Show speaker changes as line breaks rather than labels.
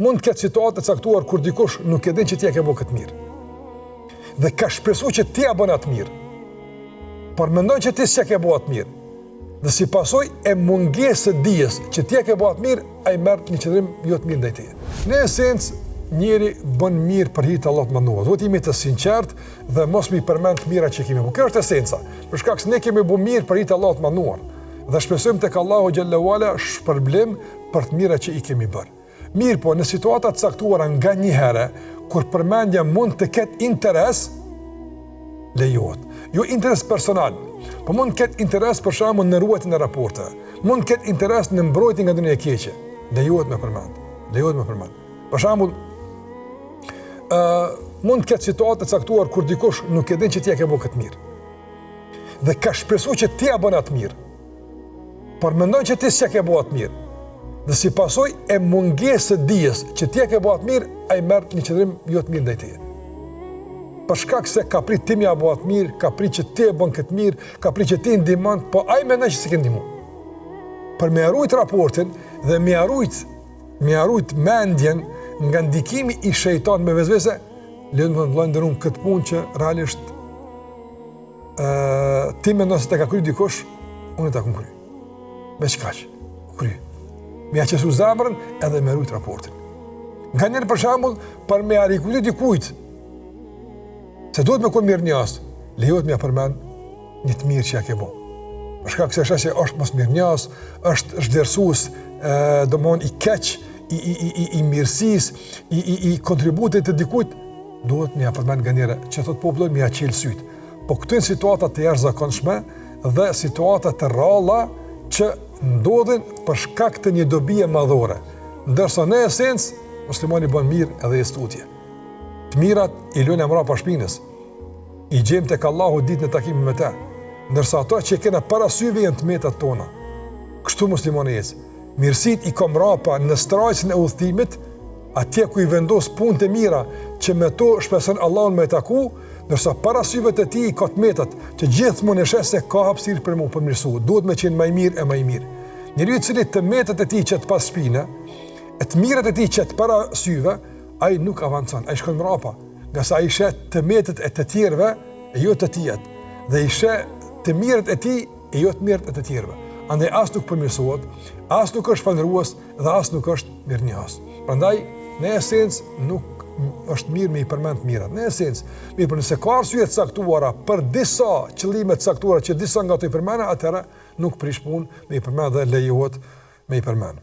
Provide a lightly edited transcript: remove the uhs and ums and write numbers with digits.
mund të ketë situatë të caktuar kur dikush nuk e din që ti e ke bërë këtë mirë. Dhe ka shpresuar që ti e bën atë mirë. Por mendon që ti s'e ke bërë atë mirë. Dhe si pasojë e mungesës së dijes që ti e ke bërë atë mirë, ai merr një qëllim jo të mirë ndaj teje. Në esencë, njeri bën mirë për hir të Allahut të mënduar. Duhet jemi të sinqert dhe mos mi përmend të mirat që kemi bërë. Kjo është esenca. Për shkak se ne kemi bërë mirë për hir të Allahut të mënduar. Dhe shpresojmë tek Allahu xhallahu ala shpërblim për të mirat që i kemi bërë. Mirë po, në situata të caktuara nganjëherë, kur përmendja mund të ketë interes, lejohet. Jo interes personal, po mund të ketë interes për shembull në ruajtjen e raporteve. Mund të ketë interes në mbrojtjen nga dhënia e keqe. Lejohet me përmend. Lejohet me përmend. Për shembull, mund të ketë situata të caktuar kur dikush nuk e din që ti e ke bërë këtë mirë. Dhe ka shpresuar që ti e bën atë mirë. Por mendon që ti s'e ke bërë atë mirë. Dhe si pasojë e mungesës së dijes që ti e ke bërë atë mirë, ai merr një qëllim jo të mirë ndaj teje. Për shkak se ka prit ti më apo atë mirë, ka prit që ti e bën këtë mirë, ka prit që ti ndihmon, po ai mendon që s'e ke ndihmuar. Për me harujt raportin dhe me harujt mendjen nga ndikimi i shejtan me vezvese, lejon të vëllai ndërun këtë punë që realisht ti mendon se të ka kryer dikush, unë ta kam kryer. Veç kaq. Kryer. Me aqesu zamrën edhe me harujt raportin. Nga njerë për shembull, për me arikuti dikujt, se duhet me kon mirënjohës, lejohet me përmend një të mirë që ja ke bërë. Për shkak se është mos mirënjohës, është vlerësues, domthon i keq, i mirësisë, i kontributit të dikujt, duhet me përmend nga njerë që thot populli me aqel syt. Po këto janë situata të jashtëzakonshme dhe situata të rralla që ndodhin për shkak të një dobie madhore. Ndërsa në esencë muslimani bën mirë edhe i studie. Të mirat i lënë mbrapa shpinës. I gjejmë tek Allahu ditën e takimit me të. Ndërsa ato që kena para syve janë të metat tona. Kështu muslimani ecë. Mirësit i ka mbrapa në strajcën e udhëtimit, atje ku i vendos punët e mira që me to shpeson Allahun me taku, ndërsa para syve të tij ka të metat që gjithmonë e sheh se ka hapësirë për mua përmirësuar. Duhet me qenë më i mirë e më i mirë. Njeriu i cili të metat e tij që të pas shpinë, e të mirat e tij që të para syve, ai nuk avancon, ai shkon mbrapa, nga sa ai sheh të metat e të tjerëve e jo të tijat, dhe i sheh të mirët e tij e jo të mirët e të tjerëve. Andaj as nuk përmirësohet, as nuk është falërues dhe as nuk është mirënjohës. Prandaj në esencë nuk është mirë me i përmend mirat. Në esencë, mirë për nëse ka arsye të caktuara për disa qëllime të caktuara që disa nga ato i përmenden, atëherë nuk prish punë me i përmend dhe lejohet me i përmend.